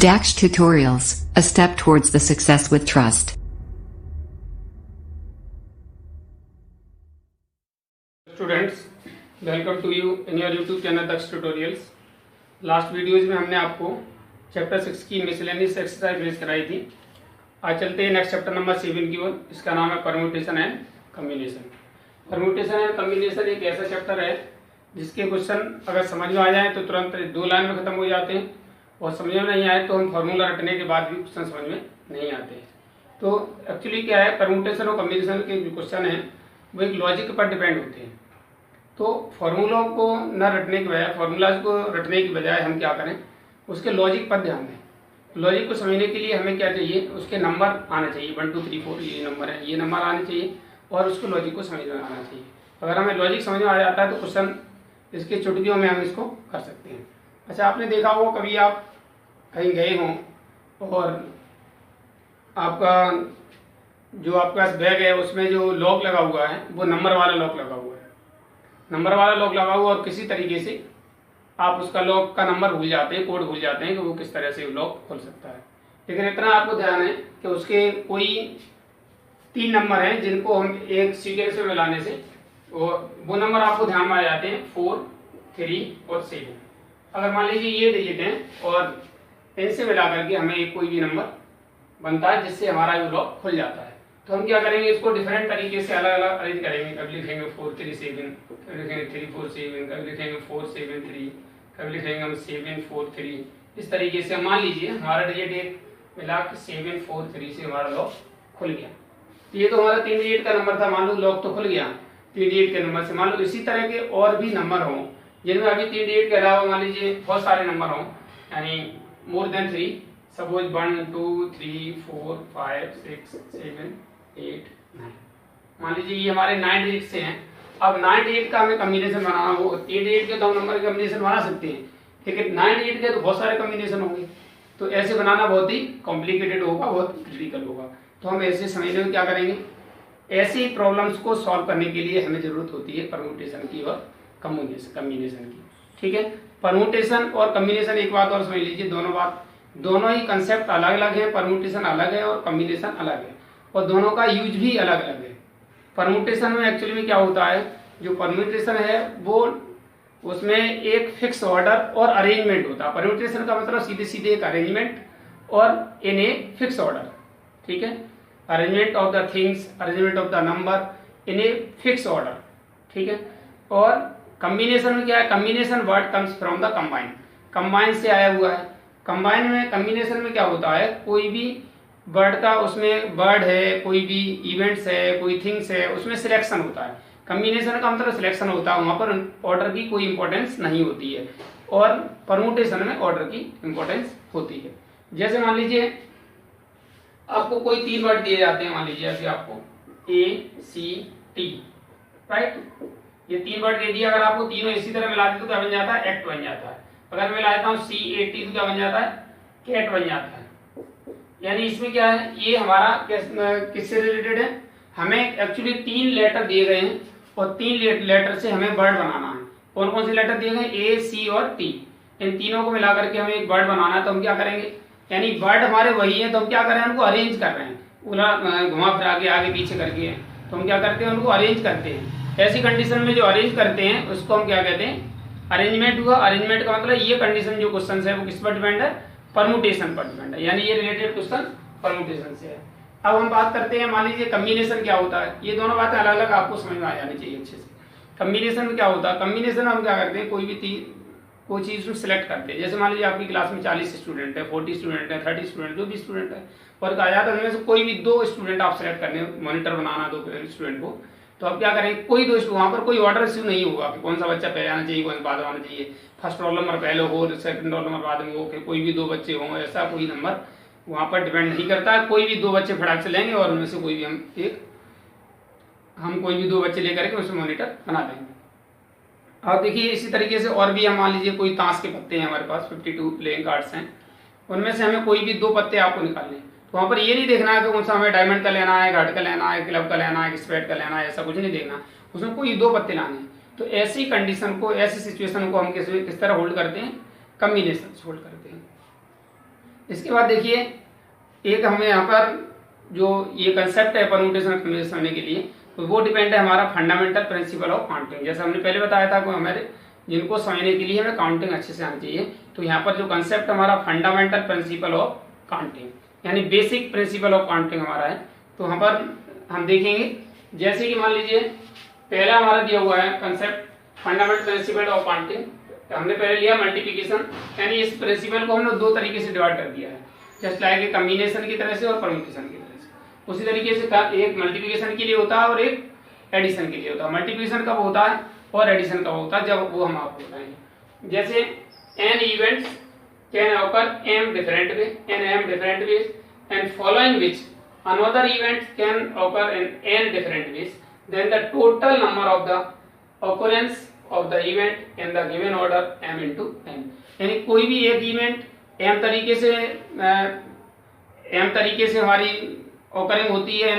Dax Tutorials, a step towards the success with trust. Students, welcome to you in your YouTube channel Dax Tutorials. Last videos में हमने आपको chapter 6 की miscellaneous exercise base कराई थी। आज चलते हैं नेक्स्ट चैप्टर नंबर 7 की ओर। इसका नाम है permutation and combination. Permutation and combination एक ऐसा चैप्टर है जिसके क्वेश्चन अगर समझ में आ जाए तो तुरंत 2 लाइन में खत्म हो जाते हैं, और समझ में नहीं आए तो हम फार्मूला रटने के बाद भी क्वेश्चन समझ में नहीं आते हैं। तो एक्चुअली क्या है, परम्यूटेशन और कम्बिनेशन के जो क्वेश्चन हैं वो एक लॉजिक पर डिपेंड होते हैं। तो फार्मूलों को न रटने के बजाय, फार्मूलाज को रटने की बजाय हम क्या करें, उसके लॉजिक पर ध्यान दें। लॉजिक को समझने के लिए हमें क्या चाहिए, उसके नंबर आने चाहिए। 1 2 3 4 ये नंबर है, ये नंबर आने चाहिए और उसको लॉजिक को समझ में आना चाहिए। अगर हमें लॉजिक समझ में आ जाता है तो क्वेश्चन इसके चुटकियों में हम इसको कर सकते हैं। अच्छा, आपने देखा हो कभी आप कहीं गए हों और आपका जो आपके पास बैग है उसमें जो लॉक लगा हुआ है वो नंबर वाला लॉक लगा हुआ है, नंबर वाला लॉक लगा हुआ, और किसी तरीके से आप उसका लॉक का नंबर भूल जाते हैं, कोड भूल जाते हैं कि वो किस तरह से लॉक खोल सकता है। लेकिन इतना आपको ध्यान है कि उसके कोई 3 नंबर हैं जिनको हम एक सीक्वेंस में मिलाने से वो नंबर आपको ध्यान में आ जाते हैं, 4 3 और 7। अगर मान लीजिए ये डिजिट हैं और इनसे मिला करके हमें एक कोई भी नंबर बनता है जिससे हमारा ये लॉक खुल जाता है, तो हम क्या करेंगे, इसको डिफरेंट तरीके से अलग अलग अरेंज करेंगे। कभी लिखेंगे 4 3 7, कभी लिखेंगे 3 4 7, कभी लिखेंगे 4 7 3, कभी लिखेंगे हम 7 4 3। इस तरीके से मान लीजिए हमारा डिजिट एक मिला के 7 4 3 से हमारा लॉक खुल गया। ये तो हमारा 3 डिजिट का नंबर था, मान लो लॉक तो खुल गया 3 डिजिट के नंबर से। मान लो इसी तरह के और भी नंबर हों जिनमें अभी 3 डिजिट के अलावा मान लीजिए बहुत सारे नंबर हों, यानी मोर देन 3, सपोज 1 2 3 4 5 6 7 8 9। मान लीजिए ये हमारे 9 डिजिट से हैं। अब 9 डिजिट का हमें कॉम्बिनेशन बनाना हो, 3 डिजिट के तो हम नंबर के कॉम्बिनेशन बना सकते हैं, लेकिन 9 डिजिट के तो बहुत सारे कॉम्बिनेशन होंगे, तो ऐसे बनाना बहुत ही कॉम्प्लिकेटेड होगा, बहुत क्रिटिकल होगा। तो हम ऐसे समझने में क्या करेंगे, ऐसी प्रॉब्लम्स को सॉल्व करने के लिए हमें जरूरत होती है परम्यूटेशन की और कम्बिनेशन की। ठीक है, परम्यूटेशन और कम्बिनेशन, एक बात और समझ लीजिए, दोनों ही कंसेप्ट अलग अलग है। परम्यूटेशन अलग है और कम्बिनेशन अलग है, और दोनों का यूज भी अलग अलग है। परम्यूटेशन में एक्चुअली में क्या होता है, जो परम्यूटेशन है वो उसमें एक फिक्स ऑर्डर और अरेंजमेंट होता है। परम्यूटेशन का मतलब सीधे सीधे एक अरेंजमेंट और इन ए फिक्स ऑर्डर। ठीक है, arrangement of the things, arrangement of the number in a fix order. ठीक है, और कम्बिनेशन में क्या है, combination word comes from the combine, combine से आया हुआ है। कंबाइन में, कम्बिनेशन में क्या होता है, कोई भी वर्ड का उसमें वर्ड है, कोई भी इवेंट्स है, कोई थिंग्स है, उसमें सिलेक्शन होता है। कम्बिनेशन का मतलब सिलेक्शन होता है, वहां पर ऑर्डर की कोई इंपॉर्टेंस नहीं होती है, और परम्यूटेशन में ऑर्डर की इंपॉर्टेंस होती है। जैसे मान लीजिए आपको कोई 3 वर्ड दिए जाते हैं, मान लीजिए ऐसे आपको ACT, राइट, ये 3 वर्ड दे दिया। अगर आपको तीनों इसी तरह मिला दे तो क्या बन जाता है, एक्ट बन जाता है। अगर मैं लाता हूँ CAT तो क्या बन जाता है, कैट बन जाता है। यानी इसमें क्या है, ये हमारा किससे रिलेटेड है, हमें एक्चुअली 3 लेटर दिए गए हैं और 3 लेटर से हमें वर्ड बनाना है। कौन कौन से लेटर दिए गए, A C और T, इन तीनों को मिला करके हमें एक वर्ड बनाना है। तो हम क्या करेंगे, यानी वर्ड हमारे वही है, तो हम क्या कर रहे हैं, उनको अरेंज कर रहे हैं, घुमा फिरा के आगे पीछे करके, तो हम क्या करते हैं, उनको अरेंज करते हैं। ऐसी कंडीशन में जो अरेंज करते हैं उसको हम क्या कहते हैं, अरेंजमेंट हुआ। अरेंजमेंट का मतलब ये कंडीशन जो क्वेश्चन है वो किस पर डिपेंड है, परम्यूटेशन पर डिपेंड है, यानी ये रिलेटेड क्वेश्चन परम्यूटेशन से है। अब हम बात करते हैं, मान लीजिए कम्बिनेशन क्या होता है। ये दोनों बातें अलग अलग आपको समझ में आ जानी चाहिए अच्छे से। कम्बिनेशन में क्या होता है, कम्बिनेशन में हम क्या करते हैं, कोई चीज सिलेक्ट करते हैं। जैसे मान लीजिए आपकी क्लास में 40 स्टूडेंट है, 40 स्टूडेंट है, 30 स्टूडेंट, जो भी स्टूडेंट है, और कहा जाता है उनमें से कोई भी 2 स्टूडेंट आप सेलेक्ट करने, मॉनिटर बनाना 2 स्टूडेंट को, तो आप क्या करेंगे, कोई 2 वहाँ पर कोई ऑर्डर इश्यू नहीं होगा कि कौन सा बच्चा पहले आना चाहिए, कौन सा बाद आना चाहिए, फर्स्ट रोल नंबर पहले हो, सेकंड रोल नंबर बाद में हो, कोई भी 2 बच्चे हों, ऐसा कोई नंबर वहाँ पर डिपेंड नहीं करता है। कोई भी 2 बच्चे फटाक से लेंगे और उनमें से कोई भी हम कोई भी 2 बच्चे लेकर के उसमें मॉनिटर बना देंगे। अब देखिए इसी तरीके से और भी हम मान लीजिए कोई ताश के पत्ते हैं हमारे पास, 52 प्लेइंग कार्ड्स हैं, उनमें से हमें कोई भी 2 पत्ते आपको निकालने हैं। तो वहाँ पर ये नहीं देखना है कि कौन सा हमें डायमंड का लेना है, घाट का लेना है, क्लब का लेना है, स्पेड का लेना है, ऐसा कुछ नहीं देखना, उसमें कोई 2 पत्ते लाने हैं। तो ऐसी कंडीशन को, ऐसी सिचुएशन को हम किस तरह होल्ड करते हैं, कम्बिनेशन होल्ड करते हैं। इसके बाद देखिए, एक हमें यहाँ पर जो ये कंसेप्ट है परम्यूटेशन कन्वर्जन समझने के लिए, तो वो डिपेंड है हमारा फंडामेंटल प्रिंसिपल ऑफ काउंटिंग। जैसे हमने पहले बताया था कि हमारे जिनको समझने के लिए हमें काउंटिंग अच्छे से आनी चाहिए, तो यहाँ पर जो कंसेप्ट हमारा फंडामेंटल प्रिंसिपल ऑफ काउंटिंग यानी बेसिक प्रिंसिपल ऑफ काउंटिंग हमारा है। तो यहाँ पर हम देखेंगे, जैसे कि मान लीजिए पहला हमारा दिया हुआ है concept fundamental principle of counting, तो हमने पहले लिया मल्टीप्लिकेशन, यानी इस प्रिंसिपल को हमने दो तरीके से डिवाइड कर दिया है, जस्ट लाइक कम्बिनेशन की तरह से और परम्यूटेशन की तरह से। उसी तरीके से एक मल्टीप्लिकेशन के लिए होता है और एक एडिशन के लिए होता है। मल्टीप्लिकेशन कब होता है और एडिशन कब होता है, जब वो हम आपको बताएंगे। जैसे an events can occur M different way in M different ways and following which another event can occur in n different ways, then the total number of the occurrence of the event in the given order m into n। यानी कोई भी एक event m तरीके से हमारी occurring होती है,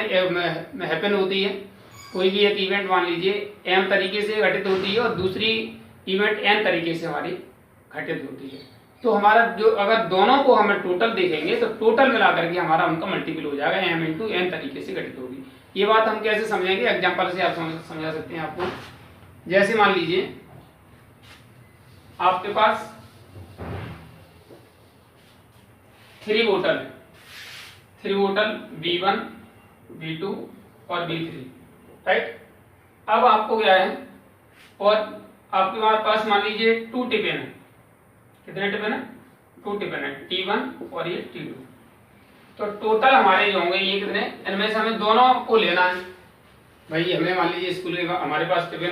happen होती है। कोई भी एक इवेंट मान लीजिए m तरीके से घटित होती है और दूसरी इवेंट n तरीके से हमारी घटित होती है। तो हमारा जो अगर दोनों को हमें टोटल देखेंगे तो टोटल मिलाकर के हमारा उनका मल्टीपल हो जाएगा, m इंटू n तरीके से घटित होगी। ये बात हम कैसे समझेंगे, एग्जांपल से आप समझा सकते हैं आपको। जैसे मान लीजिए आपके पास 3 बोतल है, 3 बोतल B1, B2 और B3, राइट। अब आपको क्या है, और आपके पास मान लीजिए 2 टिफिन है। कितने टिफिन है? 2 टिफिन है, T1 और ये T2। तो टोटल हमारे जो होंगे ये कितने, इनमें से हमें दोनों को लेना है। भाई हमें मान लीजिए स्कूल हमारे पास टिफिन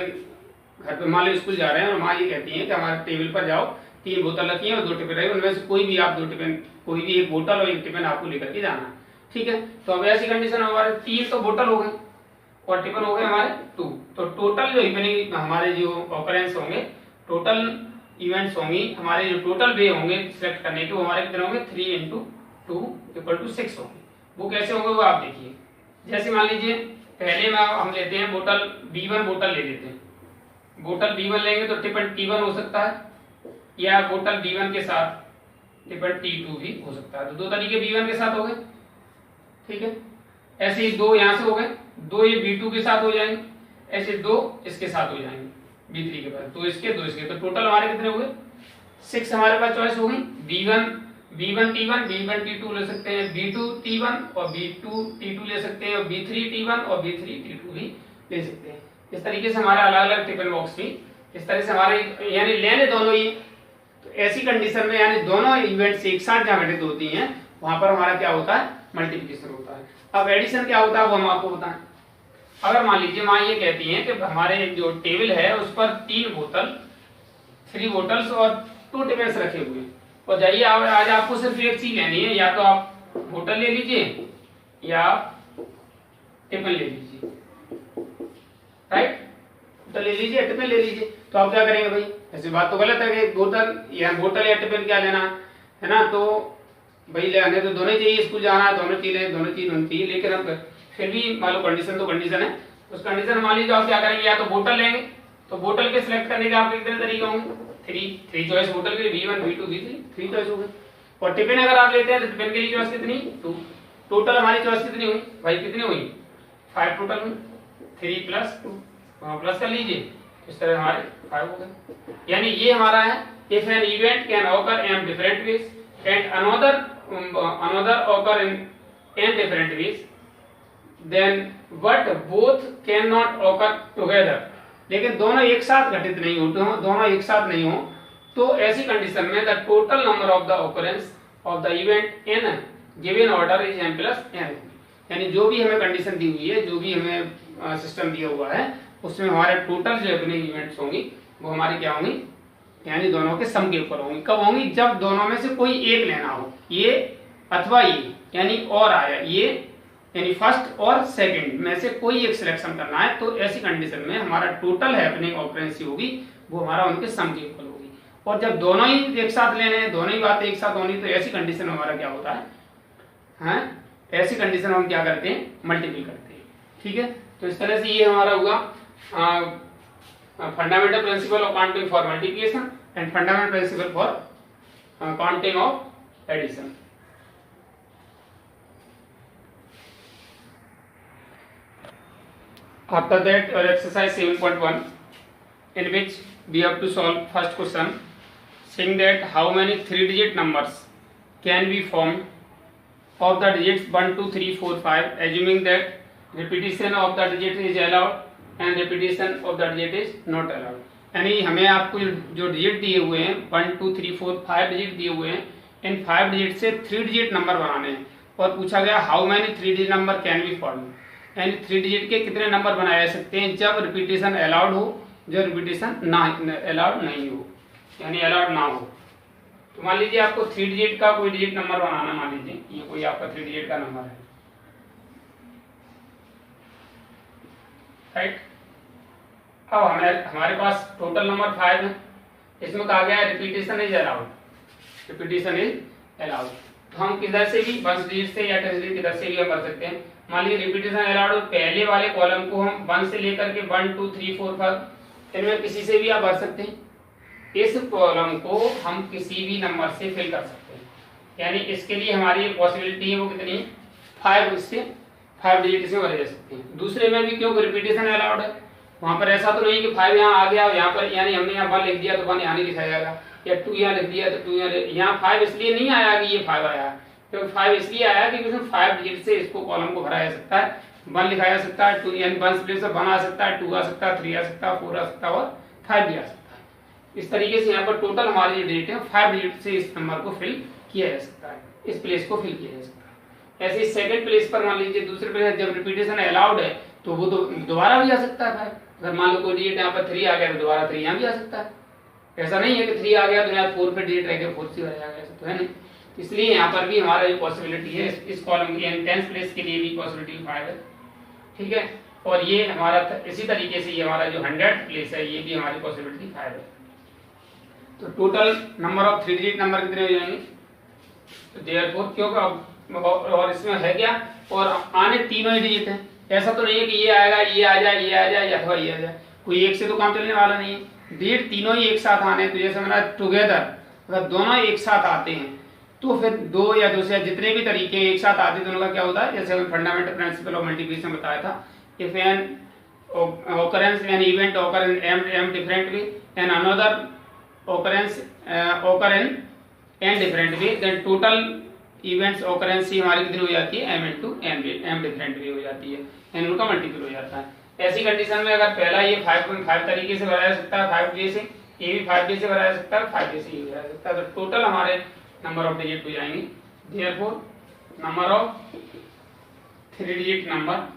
घर पे मान लीजिए स्कूल जा रहे हैं और माँ ये कहती है कि हमारे टेबल पर जाओ 3 बोतल रखी है और 2 टिफिन रखी, उनमें से कोई भी आप 2 टिफिन, कोई भी एक बोतल और एक टिफिन आपको लेकर के जाना है, ठीक है। तो अब ऐसी कंडीशन हमारे 3 तो बोतल हो गए और टिफिन हो गए हमारे 2। तो टोटल जो इवनिंग हमारे जो ऑकरेंस होंगे, टोटल इवेंट्स होंगी, हमारे जो टोटल वे होंगे सिलेक्ट करने के, वो हमारे कितने होंगे, 3 इंटू 2 इक्वल टू 6 होंगे। वो कैसे होंगे वो आप देखिए। जैसे मान लीजिए पहले में हम लेते हैं बोतल B1 बोतल ले लेते हैं, बोतल B1 लेंगे तो टिफिन T1 हो सकता है, या बोतल B1 के साथ टिफिन T2 भी हो सकता है। तो 2 तरीके B1 के साथ हो गए, ठीक है। ऐसे ही 2 यहाँ से हो गए, 2 ये B2 के साथ हो जाएंगे, ऐसे 2 इसके साथ हो जाएंगे B3 के पास, 2 इसके 2 इसके। तो टोटल हमारे कितने हो गए, 6 हमारे पास चॉइस हो गई। B1 T1, B1 T2 ले सकते हैं, B2 T1 और B2 T2 ले सकते हैं, और B3 T1 और B3 T2 भी ले सकते हैं। इस तरीके से हमारे अलग अलग टिफिन बॉक्स भी इस तरह से हमारे यानी लेने दोनों ही। तो ऐसी कंडीशन में यानी दोनों इवेंट्स एक साथ जहाँ घटित होती हैं वहां पर हमारा क्या होता है, मल्टीप्लिकेशन होता है। अब एडिशन क्या होता है वो हम आपको बताएं। अगर मान लीजिए माँ ये कहती है कि हमारे जो टेबल है उस पर 3 बोतल्स और 2 टिफिन रखे हुए हैं, और जाइए आज आपको सिर्फ एक चीज लेनी है, या तो आप बोतल ले लीजिए या टिफिन ले लीजिए, राइट। बोतल ले लीजिए, टिफिन ले लीजिए। तो आप क्या करेंगे भाई, ऐसी बात तो गलत है कि बोतल या टिफिन क्या लेना है ना, तो भाई लेने तो दोनों चाहिए, स्कूल जाना है दोनों चाहिए, लेकिन अब फिर भी मान लो कंडीशन तो कंडीशन है। उस कंडीशन मान लीजिए आप क्या करेंगे, या तो बोतल लेंगे, तो बोतल के सिलेक्ट करने के आपके कितने तरीके होंगे, 3 चॉइस बोतल के लिए, B1 B2 B3 3 चॉइस हो गए। और टिफिन अगर आप लेते हैं तो टिफिन के लिए चॉइस कितनी, 2। टोटल हमारी चॉइस कितनी हुई भाई, कितनी हुई, 5 टोटल हुई, 3 प्लस 2 प्लस कर लीजिए, इस तरह हमारे 5 हो गए। यानी ये हमारा है, if an event can occur M different ways and another occur in n different ways, then what both cannot occur together, लेकिन दोनों एक साथ घटित नहीं होते हो, दोनों एक साथ नहीं हो, तो ऐसी कंडीशन में the total number of the occurrence of the event in given order is m plus n। यानी जो भी हमें कंडीशन दी हुई है, जो भी हमें सिस्टम दिया हुआ है, उसमें हमारे टोटल जो अपने इवेंट्स होंगी वो हमारी क्या होंगी, यानी दोनों के सम के ऊपर होंगी। कब होंगी, जब दोनों में से कोई एक लेना हो, ये अथवा ये, यानी और आया ये, यानी फर्स्ट और सेकंड में से कोई एक सिलेक्शन करना है, तो ऐसी कंडीशन में हमारा टोटल हैपनिंग ऑकरेंस होगी वो हमारा उनके सम के ऊपर होगी। और जब दोनों ही एक साथ लेने हैं, दोनों ही बातें एक साथ होनी, तो ऐसी कंडीशन में हमारा क्या होता है, हाँ ऐसी कंडीशन में हम क्या करते हैं, मल्टीपल करते हैं, ठीक है। तो इस तरह से ये हमारा हुआ fundamental principle of counting for multiplication and fundamental principle for counting of addition. After that, your exercise 7.1, in which we have to solve first question, saying that how many 3-digit numbers can be formed of the digits 1, 2, 3, 4, 5, assuming that repetition of the digit is allowed and repetition of the digit is not allowed. यानी हमें आपको जो digit दिए हुए हैं 1, 2, 3, 4, 5 digit दिए हुए हैं, इन 5 डिजिट से 3 डिजिट नंबर बनाने हैं और पूछा गया how many 3 digit number can be form, यानी 3 डिजिट के कितने नंबर बनाए जा सकते हैं जब रिपीटेशन अलाउड हो, जब रिपीटेशन ना अलाउड नहीं हो, यानी अलाउड ना हो। तो मान लीजिए आपको 3 डिजिट का कोई डिजिट नंबर बनाना, मान लीजिए ये कोई आपका 3 डिजिट का नंबर है, राइट। अब हमारे पास टोटल नंबर 5 है, इसमें कहा गया है repetition is allowed, repetition is allowed. तो हम किधर से भी 1 डिजिट से या 10 डिजिट किधर से भी हम कर सकते हैं। मान लीजिए रिपीटेशन अलाउड, पहले वाले कॉलम को हम 1 से लेकर के 1, 2, 3, 4, 5 इनमें किसी से भी आप भर सकते हैं। इस कॉलम को हम किसी भी नंबर से फिल कर सकते हैं, यानी इसके लिए हमारी पॉसिबिलिटी है वो कितनी है 5, उससे 5 डिजिट इसमें भरे जा सकते हैं। दूसरे में भी क्योंकि रिपीटेशन अलाउड है, वहां पर ऐसा तो नहीं कि 5 यहाँ आ गया यहाँ पर, यानी हमने यहाँ 1 लिख दिया तो 1 यहाँ नहीं लिखा जाएगा, या 2 यहाँ लिख दिया तो 2 यहाँ 5 इसलिए नहीं आया कि ये 5 आया, क्योंकि 5 इसलिए आया कि उसमें 5 डिजिट से इसको कॉलम को भरा जा सकता है, 1 लिखा जा सकता है, 2 यानी 1 प्लेस से 1 आ सकता है, 2 आ सकता है, 3 आ सकता है, 4 आ सकता है और 5 भी आ सकता है। इस तरीके से यहाँ पर टोटल हमारी जो डिजिट है 5 डिजिट से इस नंबर को फिल किया जा सकता है, इस प्लेस को फिल किया जा सकता है। ऐसे सेकंड प्लेस पर मान लीजिए दूसरे प्लेस जब रिपीटेशन अलाउड है तो वो तो दोबारा भी आ सकता है 5। अगर मान लो कोई डिजिट यहाँ पर 3 आ गया तो दोबारा 3 यहाँ भी आ सकता है। ऐसा नहीं है कि 3 आ गया तो यहाँ 4 पे डिजिट रह गया 4 से आ गया, ऐसा तो है नहीं। इसलिए यहाँ पर भी हमारा जो पॉसिबिलिटी है इस कॉलम की 10th प्लेस के लिए भी पॉसिबिलिटी 5 है, ठीक है। और ये हमारा इसी तरीके से ये हमारा जो 100th प्लेस है ये भी हमारी पॉसिबिलिटी 5 है। तो total number of 3 digit number कितने हो जाएंगे, तो देयरफॉर क्योंकि और इसमें है क्या, और आने तीनों ही डिजिट है, ऐसा तो नहीं है कि ये आएगा ये आ जाए ये आ जाए या फिर ये आ जाए, कोई एक से तो काम चलने वाला नहीं है। डिजिट तीनों ही एक साथ आने, तो जैसे हमारा टुगेदर अगर दोनों एक साथ आते हैं तो फिर 2 या 2 से जितने भी तरीके एक साथ आते हैं दोनों का क्या होता है, जैसे हमने फंडामेंटल प्रिंसिपल ऑफ मल्टीप्लिकेशन बताया था, if an occurrence an event occur in m different way and another occurrence occur in n different way, then total events occurrence ही हमारी कितनी हो जाती है m into m different way हो जाती है, n उनका मल्टीपल हो जाता है। ऐसी कंडीशन में अगर पहला ये 5.5 तरीके से बनाया जा सकता है 5 j से, ये भी 5 j से बनाया जा सकता है, 5 j से ये बनाया जा सकता है, तो टोटल हमारे नंबर ऑफ डिजिट हो जाएंगे। Therefore number of 3 digit number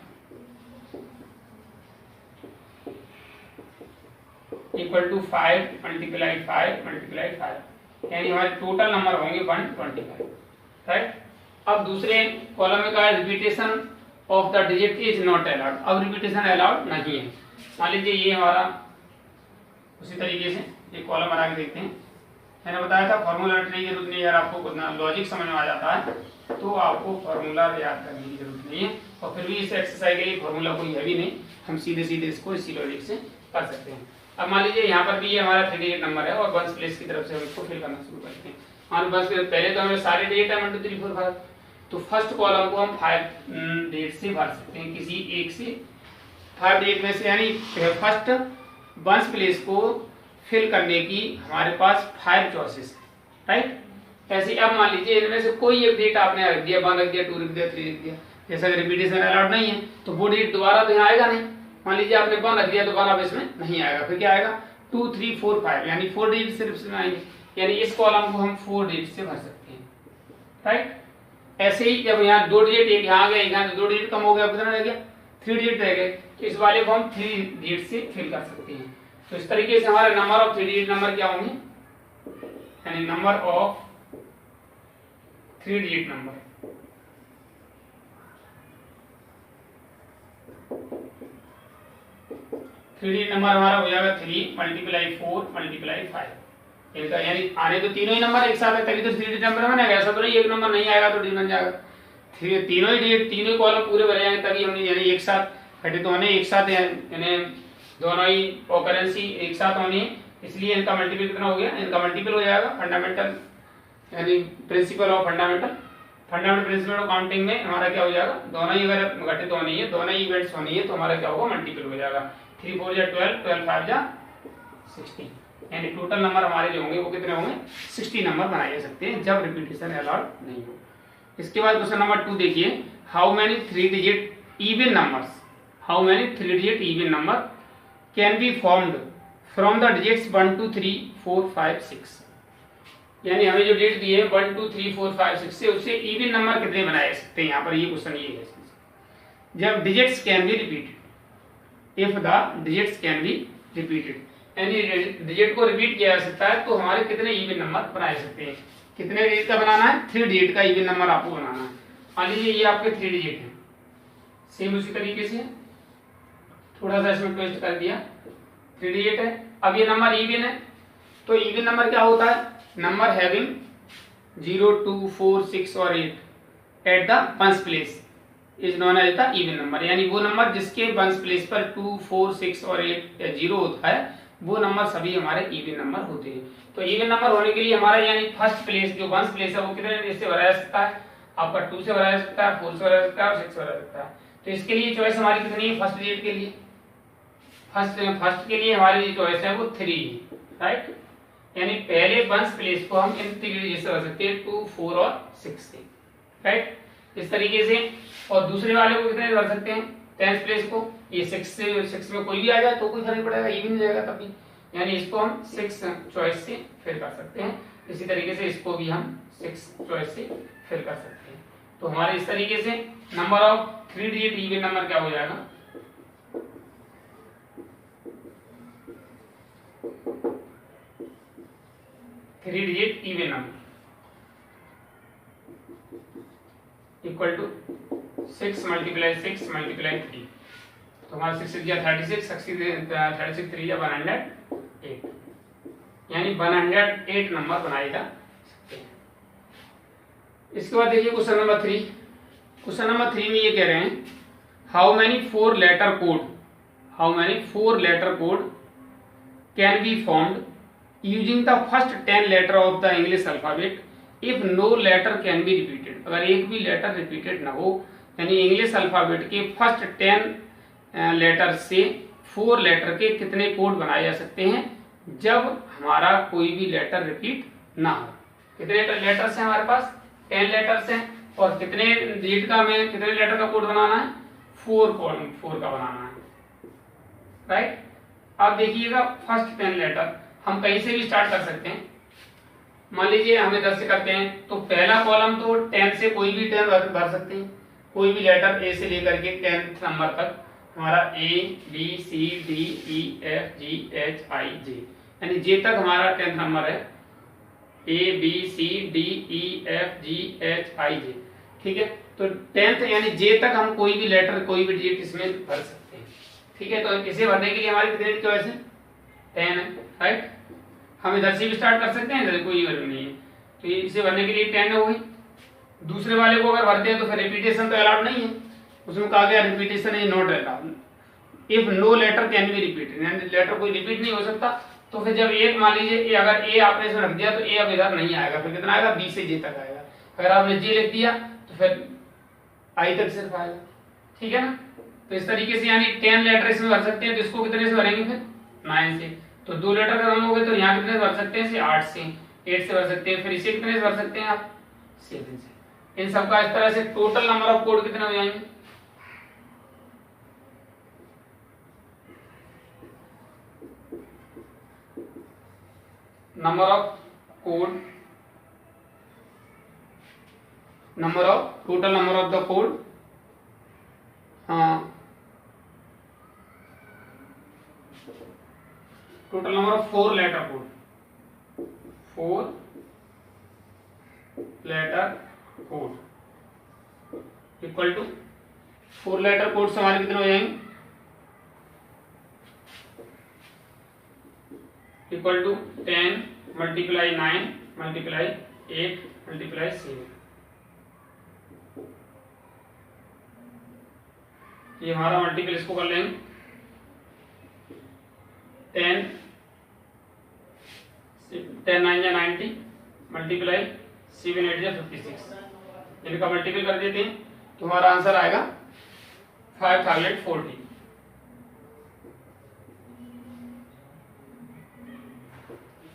equal to 5 multiply 5 multiply 5, यानी हमारे टोटल नंबर होंगे 125, राइट। अब दूसरे कॉलम में कहा repetition of the digit is not allowed, अब रिपीटेशन अलाउड नहीं है। मान लीजिए ये हमारा उसी तरीके से एक कॉलम बना के देखते हैं। मैंने बताया था फॉर्मूला रटने की जरूरत नहीं है, अगर आपको लॉजिक समझ में आ जाता है तो आपको फॉर्मूला याद करने की जरूरत नहीं है, और फिर भी इस एक्सरसाइज के लिए फॉर्मूला कोई है भी नहीं, हम सीधे सीधे इसको इसी लॉजिक से कर सकते हैं। अब मान लीजिए यहाँ पर भी ये हमारा 3 डिजिट नंबर है और 1 प्लेस की तरफ से हम इसको फिल करना शुरू करते हैं। मान बस पहले तो हमें सारे डिजिट है 1 2 3 4 5, तो फर्स्ट कॉलम को हम 5 डिजिट से भर सकते हैं, किसी एक से 5 डिजिट में से, यानी फर्स्ट 1 प्लेस को फिल करने की हमारे पास 5 चॉइसेस है, राइट। ऐसे अब मान लीजिए इनमें से कोई एक डिजिट आपने रख दिया, 1 रख दिया, 2 रख दिया, 3 रख दिया, जैसा रिपीटेशन अलाउड नहीं है तो वो डिजिट दोबारा तो यहाँ आएगा नहीं। मान लीजिए आपने 1 रख दिया तो 1 अब इसमें नहीं आएगा, फिर क्या आएगा 2 3 4 5, यानी 4 डिजिट सिर्फ इसमें आएंगे, यानी इस कॉलम को हम 4 डिजिट से भर सकते हैं, राइट। ऐसे ही जब यहाँ 2 डिजिट एक यहाँ गया, यहाँ तो 2 डिजिट कम हो गया, कितना रह गया 3 डिजिट रह गए, तो इस वाले को हम 3 डिजिट से फिल कर सकते हैं। तो इस तरीके से हमारे नंबर ऑफ 3 डिजिट नंबर क्या होंगे, यानी नंबर ऑफ 3 डिजिट नंबर हमारा हो जाएगा 3 मल्टीप्लाई 4 मल्टीप्लाई 5, इनका यानी आने तो तीनों ही नंबर एक साथ है तभी तो 3 डिजिट नंबर बनेगा, ऐसा तो नहीं एक नंबर नहीं आएगा तो डिजिट बन जाएगा। तीनों ही डिजिट तीनों ही कॉलम पूरे भरे जाएंगे तभी हमने, यानी एक साथ घटे तो होने एक साथ, यानी दोनों ही ऑकरेंस ही एक साथ होनी है, इसलिए इनका मल्टीपल कितना हो गया, इनका मल्टीपल हो जाएगा फंडामेंटल यानी principle of fundamental fundamental principle of counting में हमारा क्या हो जाएगा, दोनों ही अगर घटित होनी है, दोनों ही इवेंट्स होनी है तो हमारा क्या होगा, मल्टीपल हो जाएगा। 3 4 जा 12, 12 5 जा 16, यानी टोटल नंबर हमारे जो होंगे वो कितने होंगे, 60 नंबर बनाए जा सकते हैं जब रिपीटेशन अलाउड नहीं हो। इसके बाद क्वेश्चन नंबर 2 देखिए, how many 3 digit even numbers, how many 3 digit even number can be formed from the digits 1 2 3 4 5 6, यानी हमें जो डिजिट दिए 1 2 3 4 5 6 से उससे इवन नंबर कितने बनाए जा सकते हैं। यहाँ पर ये क्वेश्चन ये है, जब digits can be repeated, if the digits can be repeated, यानी डिजिट को रिपीट किया जा सकता है तो हमारे कितने इवन नंबर बनाए सकते हैं। कितने डिजिट का बनाना है, 3 डिजिट का इवन नंबर आपको बनाना है। मान लीजिए ये आपके 3 डिजिट है, सेम उसी तरीके से थोड़ा सा इसमें ट्विस्ट कर दिया, 3 डिजिट है। अब ये नंबर इवन है, तो इवन नंबर क्या होता है, नंबर हैविंग 0 2 4 6 और 8 at the ones place is known as the even number, यानी वो नंबर जिसके वंस प्लेस पर 2 4 6 और 8 या 0 होता है वो नंबर सभी हमारे इवन नंबर होते हैं। तो इवन नंबर होने के लिए हमारा यानी फर्स्ट प्लेस जो वंस प्लेस है वो कितने से भरा जा सकता है, आपका 2 से भरा जा सकता है, 4 से भरा जा सकता है और 6 से भरा जा सकता है। तो इसके लिए चॉइस हमारी कितनी है, फर्स्ट डिजिट के लिए, फर्स्ट के लिए हमारी चॉइस है वो 3 है, राइट। यानी पहले वंस प्लेस को हम इन 3 डिजिट से भर सकते हैं, 2 4 और 6 से, राइट, इस तरीके से। और दूसरे वाले को कितने भर सकते हैं, 10th प्लेस को, ये 6 से 6 में कोई भी आ जाए तो कोई फर्क नहीं पड़ेगा, इवन हो जाएगा तभी, यानी इसको हम 6 चॉइस से फिल कर सकते हैं। इसी तरीके से इसको भी हम 6 चॉइस से फिल कर सकते हैं। तो हमारे इस तरीके से number of 3 digit even number क्या हो जाएगा, three digit even number equal to 6 multiply 6 multiply 3, तो हमारा 6 6 36, 36 3 108, यानी 108 नंबर बनाए जा सकते हैं। इसके बाद देखिए क्वेश्चन नंबर 3, क्वेश्चन नंबर 3 में ये कह रहे हैं, how many 4 letter code, how many 4 letter code can be formed using the first 10 letter of the English alphabet if no letter can be repeated, अगर एक भी लेटर रिपीटेड ना हो, यानी इंग्लिश अल्फाबेट के फर्स्ट 10 लेटर से 4 letter के कितने कोड बनाए जा सकते हैं जब हमारा कोई भी लेटर रिपीट ना हो। कितने लेटर्स हैं हमारे पास, 10 लेटर्स हैं, और कितने डिजिट का हमें कितने लेटर का कोड बनाना है, 4 का बनाना है, राइट। अब देखिएगा फर्स्ट 10 लेटर हम कहीं से भी स्टार्ट कर सकते हैं। मान लीजिए हमें 10 से करते हैं तो पहला कॉलम तो 10 से कोई भी 10 भर सकते हैं, कोई भी लेटर ए से लेकर के 10th नंबर तक हमारा A B C D E F G H I J, यानी जे तक हमारा 10th नंबर है, A B C D E F G H I J, ठीक है। तो 10th यानी जे तक हम कोई भी लेटर कोई भी डिजिट इसमें भर सकते हैं, ठीक है। तो इसे भरने के लिए हमारी कितनी चॉइस है, 10 है, राइट। हम इधर से भी स्टार्ट कर सकते हैं, इधर कोई वैल्यू नहीं है, तो इसे भरने के लिए 10 हो गई। दूसरे वाले को अगर भरते हैं तो फिर रिपीटेशन तो अलाउड नहीं है, उसमें कहा गया repetition is not allowed if no letter can be repeated, यानी लेटर कोई रिपीट नहीं हो सकता। तो फिर जब एक मान लीजिए अगर ए आपने इसमें रख दिया तो ए अब इधर नहीं आएगा, फिर कितना आएगा, बी से जे तक आएगा। अगर आपने जे लिख दिया तो फिर आई तक सिर्फ आएगा, ठीक है ना। तो इस तरीके से यानी 10 लेटर इसमें भर सकते हैं, तो इसको कितने से भरेंगे, फिर 9 से। तो 2 लेटर का कम हो गए तो यहाँ कितने से भर सकते हैं, 8 से, 8 से भर सकते हैं। फिर इसे कितने से भर सकते हैं आप, 7 से। इन सबका इस तरह से टोटल नंबर ऑफ कोड कितने हो जाएंगे, number of code, number of total number of the code, total number of 4 letter code, 4 letter code equal to 4 letter code से हमारे कितने हो जाएंगे, equal to 10 multiply 9 multiply 8 multiply 7, ये हमारा मल्टीपल इसको कर लेंगे 10 9 या 90 मल्टीप्लाई 7 8 या 56, इनका मल्टीपल कर देते हैं तो हमारा आंसर आएगा 5040।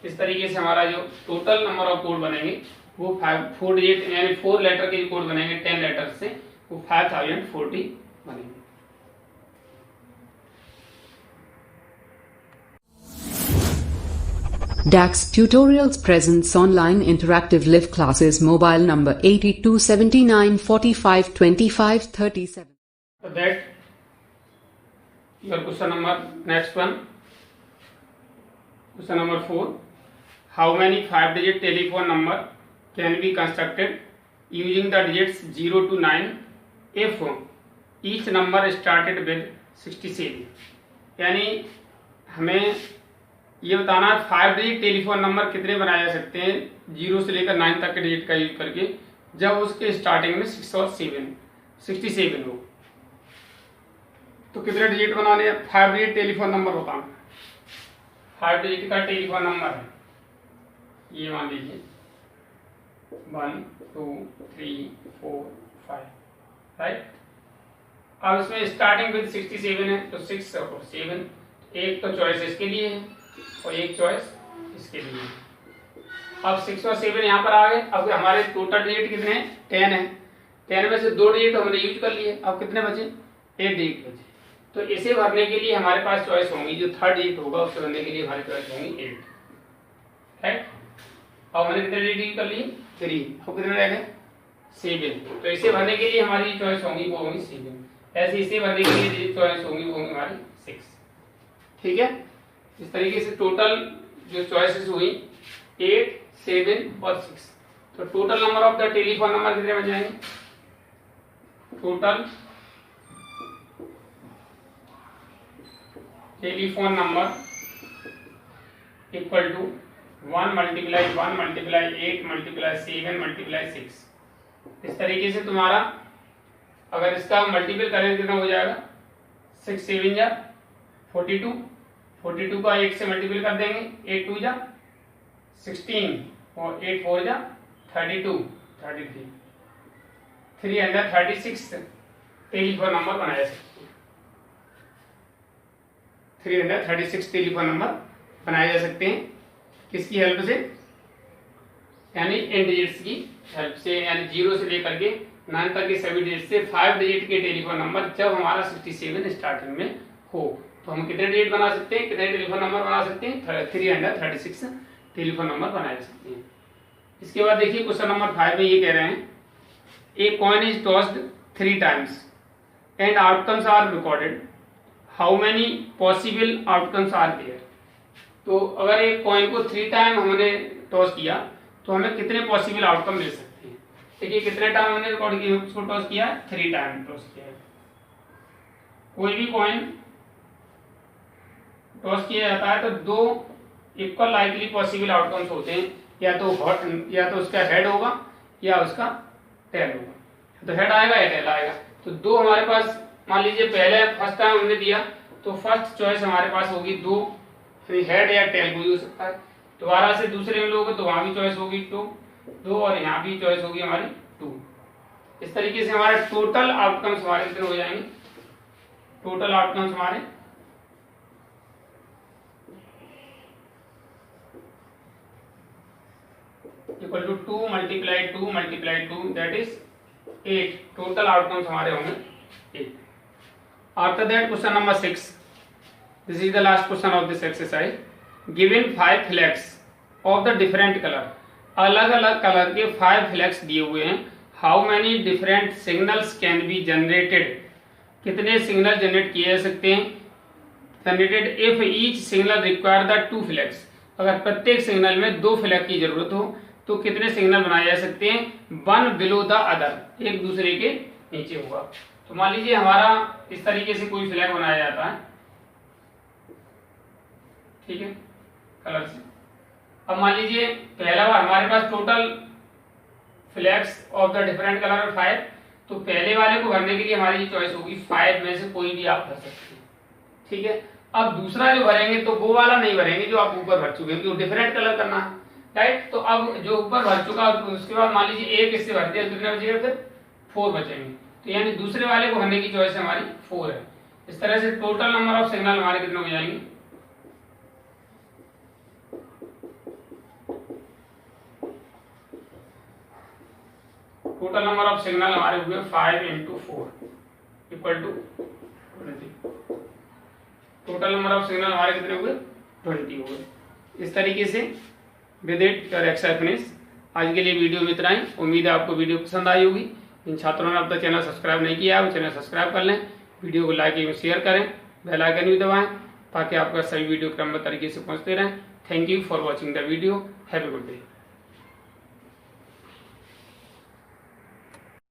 इस तरीके से हमारा जो टोटल नंबर ऑफ कोड बनेंगे वो 4 डिजिट यानी 4 लेटर के कोड बनेंगे 10 लेटर से, वो 5040 बनेंगे। DAX Tutorials presents online interactive live classes. Mobile number 8279452537. So that your question number, next one, question number 4. How many 5-digit telephone number can be constructed using the digits 0 to 9 if each number started with 67? यानी हमें ये बताना है 5 digit telephone number कितने बनाए जा सकते हैं 0 से लेकर 9 तक के डिजिट का यूज करके, जब उसके स्टार्टिंग में 6 और 67 हो। तो कितने डिजिट बनाने हैं? 5 डिजिट टेलीफोन नंबर होता है, 5 डिजिट का टेलीफोन नंबर है ये, मान लीजिए 1 2 3 4 5, राइट। अब इसमें स्टार्टिंग विद 67 है तो 6 और 7, एक तो चॉइस इसके लिए है और एक चॉइस इसके लिए। अब 6 और 7 यहाँ पर आ गए। अब हमारे टोटल डिजिट कितने हैं? 10 है। 10 में से 2 डिजिट हमने यूज कर लिए, अब कितने बचे? 8 डिजिट बचे। तो इसे भरने के लिए हमारे पास चॉइस होंगी, जो थर्ड डिजिट होगा उसे भरने के लिए हमारी चॉइस होंगी 8, राइट। अब हमने कितने डिजिट यूज कर लिए? 3। अब कितने रह गए? 7। तो इसे भरने के लिए हमारी चॉइस होंगी वो होंगी 7। ऐसे इसे भरने के लिए चॉइस होंगी वो होंगी हमारी 6, ठीक है। इस तरीके से टोटल जो चॉइसेस हुई 8, 7 और 6। तो total number of the telephone number कितने बन जाएंगे? Total telephone number equal to 1 multiply 1 multiply 8 multiply 7 multiply 6। इस तरीके से तुम्हारा अगर इसका मल्टीपल करें कितना हो जाएगा? 6 7 जा 42, 42 का 8 से मल्टीपल कर देंगे, 8 2 जा 16 और 8 4 जा 32 33, 336 टेलीफोन नंबर बनाया सकते हैं। 336 टेलीफोन नंबर बनाए जा सकते हैं किसकी हेल्प से? यानी इन डिजिट्स की हेल्प से, यानी 0 से लेकर के 9 तक के सभी डिजिट से 5 डिजिट के टेलीफोन नंबर जब हमारा 67 स्टार्टिंग में हो तो हम कितने डिजिट बना सकते हैं, कितने टेलीफोन नंबर बना सकते हैं? 336 टेलीफोन नंबर बनाए जा सकते हैं। इसके बाद देखिए क्वेश्चन नंबर 5 में ये कह रहे हैं a coin is tossed 3 times and outcomes are recorded, how many possible outcomes are there. तो अगर एक कॉइन को 3 टाइम हमने टॉस किया तो हमें कितने पॉसिबल आउटकम मिल सकते हैं? देखिए कितने टाइम हमने रिकॉर्ड किया, उसको टॉस किया? 3 टाइम टॉस किया। कोई भी कॉइन टॉस किया जाता है तो 2 इक्वल लाइकली पॉसिबल आउटकम्स होते हैं, या तो उसका हेड होगा या उसका टेल होगा। तो हेड आएगा या टेल आएगा। तो 2 हमारे पास, मान लीजिए पहले फर्स्ट टाइम हमने दिया तो फर्स्ट चॉइस हमारे पास होगी 2, हेड या टेल कोई हो सकता है। दोबारा से दूसरे में लोगे तो वहां भी चॉइस होगी 2 और यहाँ भी चॉइस होगी हमारी 2। इस तरीके से हमारे टोटल आउटकम्स हमारे कितने हो जाएंगे? टोटल आउटकम्स हमारे equal to 2 multiply 2 multiply 2 that is 8। Total outcomes हमारे होंगे 8। After that question number 6, this is the last question of this exercise. Given 5 flags of the different colour, अलग अलग कलर के 5 फ्लैग्स दिए हुए हैं। How many different signals can be generated, कितने signal generate किए जा सकते हैं? Generated if each signal require the 2 flags, अगर प्रत्येक सिग्नल में 2 फ्लैग की जरूरत हो तो कितने सिग्नल बनाए जा सकते हैं? 1 बिलो द अदर, एक दूसरे के नीचे होगा। तो मान लीजिए हमारा इस तरीके से कोई फ्लैग बनाया जाता है, ठीक है, कलर से। अब मान लीजिए पहला हमारे पास total flags of the different colour 5, तो पहले वाले को भरने के लिए हमारी चॉइस होगी 5 में से कोई भी आप भर सकते हैं, ठीक है। अब दूसरा जो भरेंगे तो वो वाला नहीं भरेंगे जो आप ऊपर भर चुके हैं, क्योंकि डिफरेंट कलर करना है। राइट। तो अब जो ऊपर भर चुका तो उसके बाद मान लीजिए एक इससे भर दिया, कितने बचेगा फिर 4 बचेंगे। तो यानी दूसरे वाले को भरने की चॉइस हमारी 4 है। इस तरह से टोटल नंबर ऑफ सिग्नल हमारे कितने हो जाएंगे, टोटल नंबर ऑफ सिग्नल हमारे हुए 5 × 4 equal to 20। Total number of signal हमारे कितने हुए 20 हुए। इस तरीके से with it your exercise finish. आज के लिए वीडियो में इतना ही। उम्मीद है आपको वीडियो पसंद आई होगी। जिन छात्रों ने अब तक चैनल सब्सक्राइब नहीं किया है वो चैनल सब्सक्राइब कर लें, वीडियो को लाइक एवं शेयर करें, बेल आइकन भी दबाएं ताकि आपका सभी वीडियो क्रमबद्ध तरीके से पहुंचते रहें। Thank you for watching the video. Have a good day.